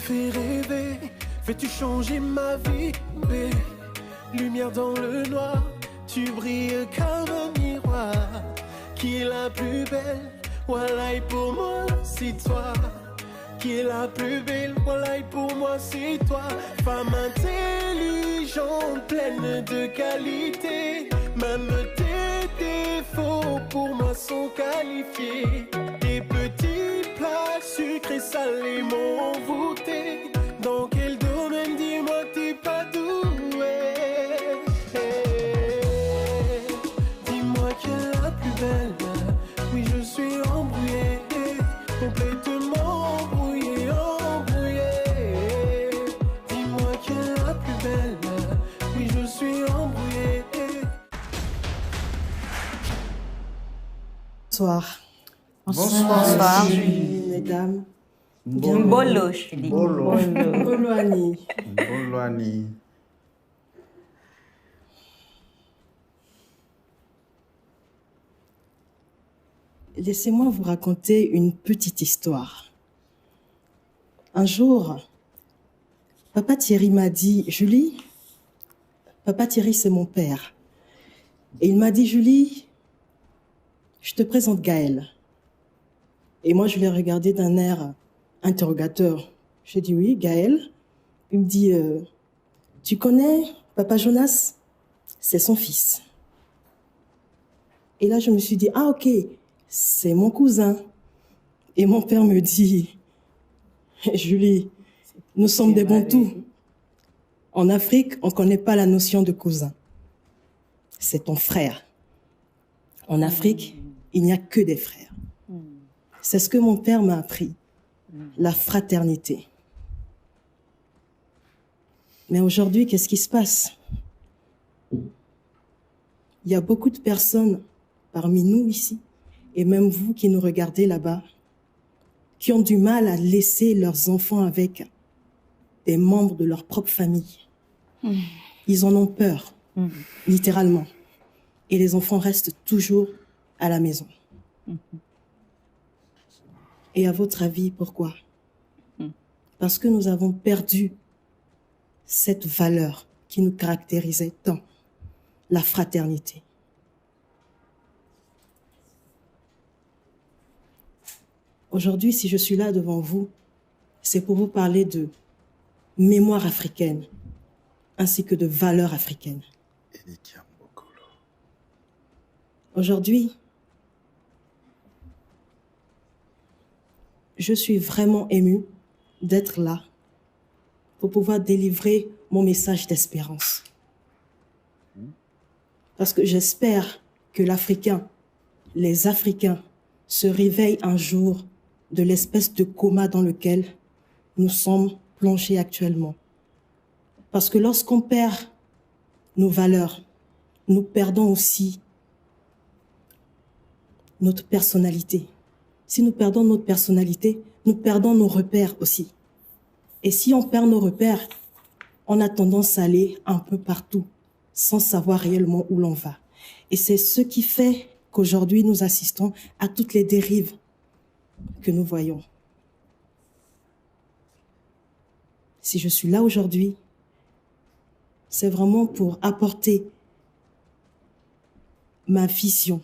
fais rêver, fais-tu changer ma vie, bébé. Lumière dans le noir, tu brilles comme un miroir. Qui est la plus belle? Voilà, et pour moi, c'est toi. Qui est la plus belle? Voilà, et pour moi, c'est toi. Femme intelligente, pleine de qualité. Même tes défauts, pour moi, sont qualifiés. Tes petits plats sucrés, salés m'ont envoûté. Dans quel domaine, dis-moi, t'es pas doué? Dis-moi qui est la plus belle. Oui, je suis embrouillé, complètement embrouillé, embrouillé. Dis-moi qui est la plus belle. Oui, je suis embrouillé. Bonsoir. Bonsoir. Mesdames. Mbolo, je dis. Mbolo Annie. Mbolo Annie. Laissez-moi vous raconter une petite histoire. Un jour, Papa Thierry m'a dit, Julie, Papa Thierry c'est mon père. Et il m'a dit, Julie, je te présente Gaël. Et moi je l'ai regardé d'un air interrogateur. J'ai dit oui, Gaël. Il me dit, tu connais Papa Jonas? C'est son fils. Et là je me suis dit, ah ok, c'est mon cousin. Et mon père me dit, Julie, nous sommes des Bantous. En Afrique, on ne connaît pas la notion de cousin. C'est ton frère. En Afrique, il n'y a que des frères. C'est ce que mon père m'a appris, la fraternité. Mais aujourd'hui, qu'est-ce qui se passe? Il y a beaucoup de personnes parmi nous ici, et même vous qui nous regardez là-bas, qui ont du mal à laisser leurs enfants avec des membres de leur propre famille. Ils en ont peur, littéralement. Et les enfants restent toujours à la maison. Et à votre avis, pourquoi? Parce que nous avons perdu cette valeur qui nous caractérisait tant, la fraternité. Aujourd'hui, si je suis là devant vous, c'est pour vous parler de mémoire africaine, ainsi que de valeurs africaines. Aujourd'hui, je suis vraiment émue d'être là pour pouvoir délivrer mon message d'espérance. Parce que j'espère que l'Africain, les Africains, se réveillent un jour de l'espèce de coma dans lequel nous sommes plongés actuellement. Parce que lorsqu'on perd nos valeurs, nous perdons aussi notre personnalité. Si nous perdons notre personnalité, nous perdons nos repères aussi. Et si on perd nos repères, on a tendance à aller un peu partout, sans savoir réellement où l'on va. Et c'est ce qui fait qu'aujourd'hui, nous assistons à toutes les dérives que nous voyons. Si je suis là aujourd'hui, c'est vraiment pour apporter ma vision,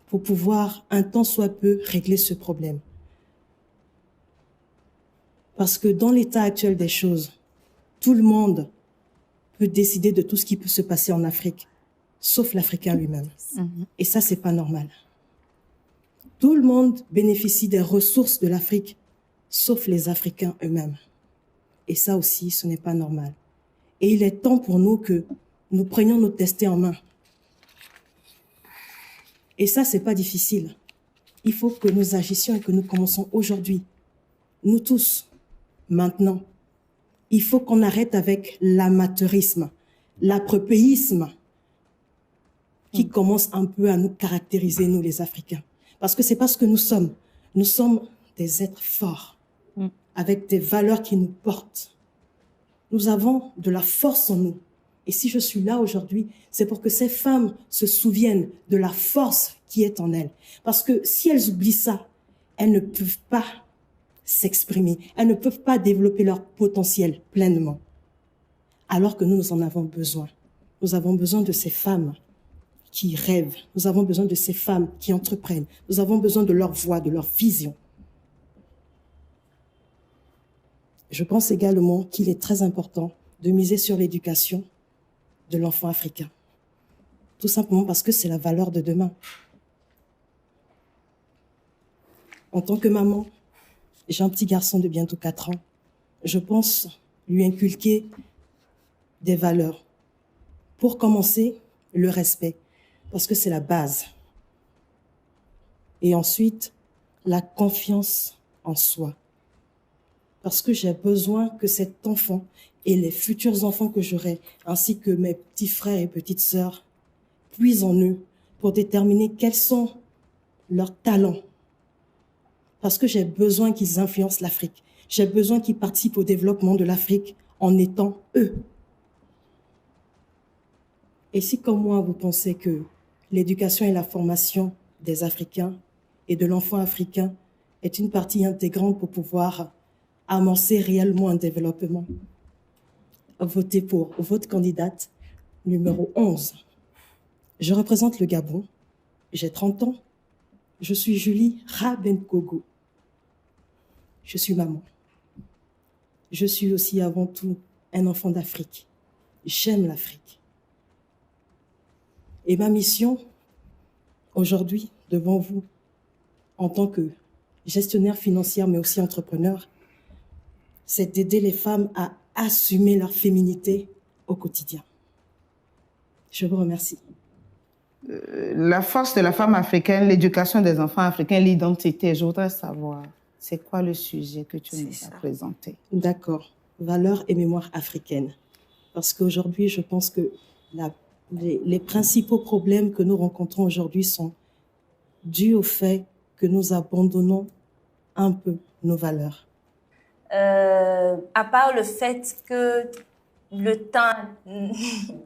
pour pouvoir un tant soit peu régler ce problème. Parce que dans l'état actuel des choses, tout le monde peut décider de tout ce qui peut se passer en Afrique, sauf l'Africain lui-même. Et ça, c'est pas normal. Tout le monde bénéficie des ressources de l'Afrique, sauf les Africains eux-mêmes. Et ça aussi, ce n'est pas normal. Et il est temps pour nous que nous prenions notre destin en main. Et ça, c'est pas difficile. Il faut que nous agissions et que nous commençons aujourd'hui. Nous tous, maintenant. Il faut qu'on arrête avec l'amateurisme, l'aprepéisme qui commence un peu à nous caractériser, nous les Africains. Parce que c'est pas ce que nous sommes. Nous sommes des êtres forts, avec des valeurs qui nous portent. Nous avons de la force en nous. Et si je suis là aujourd'hui, c'est pour que ces femmes se souviennent de la force qui est en elles. Parce que si elles oublient ça, elles ne peuvent pas s'exprimer. Elles ne peuvent pas développer leur potentiel pleinement. Alors que nous en avons besoin. Nous avons besoin de ces femmes qui rêvent. Nous avons besoin de ces femmes qui entreprennent. Nous avons besoin de leur voix, de leur vision. Je pense également qu'il est très important de miser sur l'éducation de l'enfant africain. Tout simplement parce que c'est la valeur de demain. En tant que maman, j'ai un petit garçon de bientôt 4 ans. Je pense lui inculquer des valeurs. Pour commencer, le respect, parce que c'est la base. Et ensuite, la confiance en soi. Parce que j'ai besoin que cet enfant et les futurs enfants que j'aurai, ainsi que mes petits frères et petites sœurs, puisent en eux pour déterminer quels sont leurs talents. Parce que j'ai besoin qu'ils influencent l'Afrique. J'ai besoin qu'ils participent au développement de l'Afrique en étant eux. Et si, comme moi, vous pensez que l'éducation et la formation des Africains et de l'enfant africain est une partie intégrante pour pouvoir amorcer réellement un développement, votez pour votre candidate numéro 11. Je représente le Gabon. J'ai 30 ans. Je suis Julie Rabenkogo. Je suis maman. Je suis aussi avant tout un enfant d'Afrique. J'aime l'Afrique. Et ma mission, aujourd'hui, devant vous, en tant que gestionnaire financière, mais aussi entrepreneur, c'est d'aider les femmes à assumer leur féminité au quotidien. Je vous remercie. La force de la femme africaine, l'éducation des enfants africains, l'identité. Je voudrais savoir, c'est quoi le sujet que tu nous as présenté? D'accord. Valeurs et mémoire africaine. Parce qu'aujourd'hui, je pense que les principaux problèmes que nous rencontrons aujourd'hui sont dus au fait que nous abandonnons un peu nos valeurs. À part le fait que le temps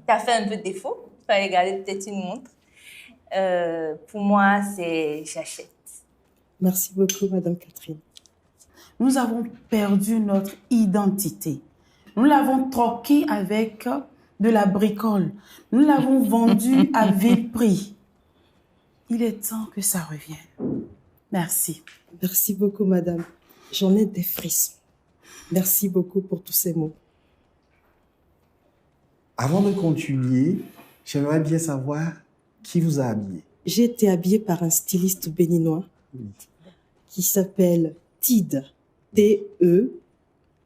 t'a fait un peu défaut, il fallait garder peut-être une montre. Pour moi, c'est j'achète. Merci beaucoup, Madame Catherine. Nous avons perdu notre identité. Nous l'avons troquée avec de la bricole. Nous l'avons vendue à vil prix. Il est temps que ça revienne. Merci. Merci beaucoup, Madame. J'en ai des frissons. Merci beaucoup pour tous ces mots. Avant de continuer, j'aimerais bien savoir qui vous a habillé. J'ai été habillée par un styliste béninois qui s'appelle Tid. T-E,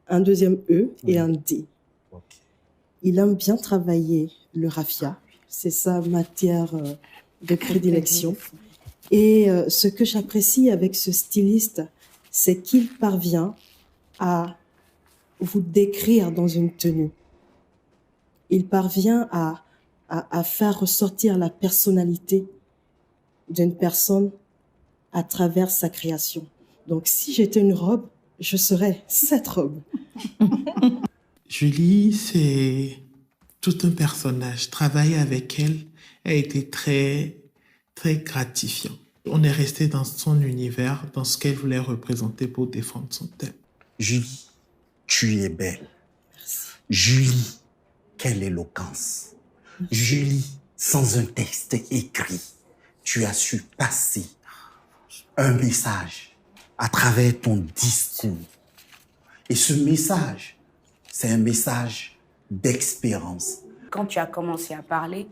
un deuxième E et un D. Okay. Il aime bien travailler le raffia. C'est sa matière de prédilection. Et ce que j'apprécie avec ce styliste, c'est qu'il parvient à vous décrire dans une tenue. Il parvient à faire ressortir la personnalité d'une personne à travers sa création. Donc, si j'étais une robe, je serais cette robe. Julie, c'est tout un personnage. Travailler avec elle a été très, très gratifiant. On est resté dans son univers, dans ce qu'elle voulait représenter pour défendre son thème. Julie, tu es belle. Merci. Julie, quelle éloquence. Merci. Julie, sans un texte écrit, tu as su passer un message à travers ton discours. Et ce message, c'est un message d'expérience. Quand tu as commencé à parler,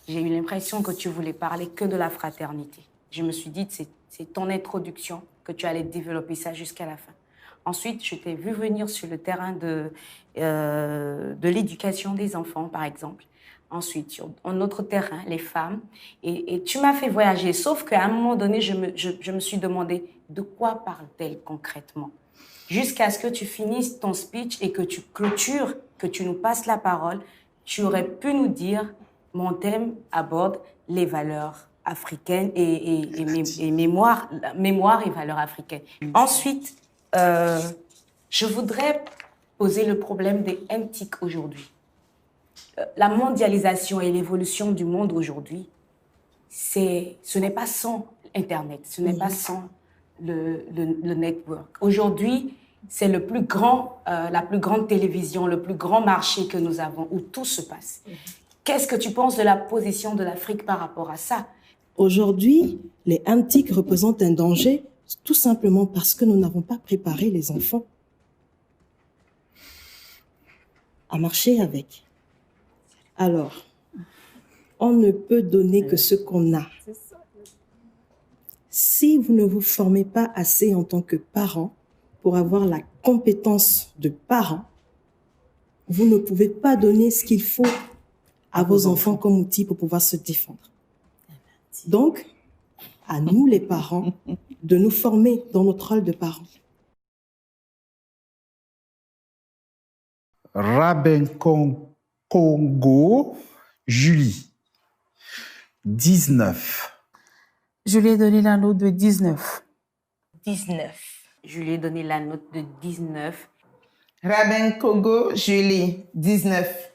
j'ai eu l'impression que tu voulais parler que de la fraternité. Je me suis dit, c'est ton introduction, que tu allais développer ça jusqu'à la fin. Ensuite, je t'ai vu venir sur le terrain de l'éducation des enfants, par exemple. Ensuite, sur un autre terrain, les femmes. Et tu m'as fait voyager. Sauf qu'à un moment donné, je me suis demandé, de quoi parle-t-elle concrètement? Jusqu'à ce que tu finisses ton speech et que tu clôtures, que tu nous passes la parole, tu aurais pu nous dire, mon thème aborde les valeurs africaines et mémoire et valeurs africaines. Ensuite, je voudrais poser le problème des MTIC aujourd'hui. La mondialisation et l'évolution du monde aujourd'hui, ce n'est pas sans Internet, ce n'est pas sans le network. Aujourd'hui, c'est la plus grande télévision, le plus grand marché que nous avons, où tout se passe. Qu'est-ce que tu penses de la position de l'Afrique par rapport à ça? Aujourd'hui, les antiques représentent un danger tout simplement parce que nous n'avons pas préparé les enfants à marcher avec. Alors, on ne peut donner que ce qu'on a. Si vous ne vous formez pas assez en tant que parent pour avoir la compétence de parent, vous ne pouvez pas donner ce qu'il faut à vos enfants comme outil pour pouvoir se défendre. Donc, à nous les parents, de nous former dans notre rôle de parents. Rabenkongo, Julie, 19. Je lui ai donné la note de 19. 19. Je lui ai donné la note de 19. Rabenkongo, Julie, 19.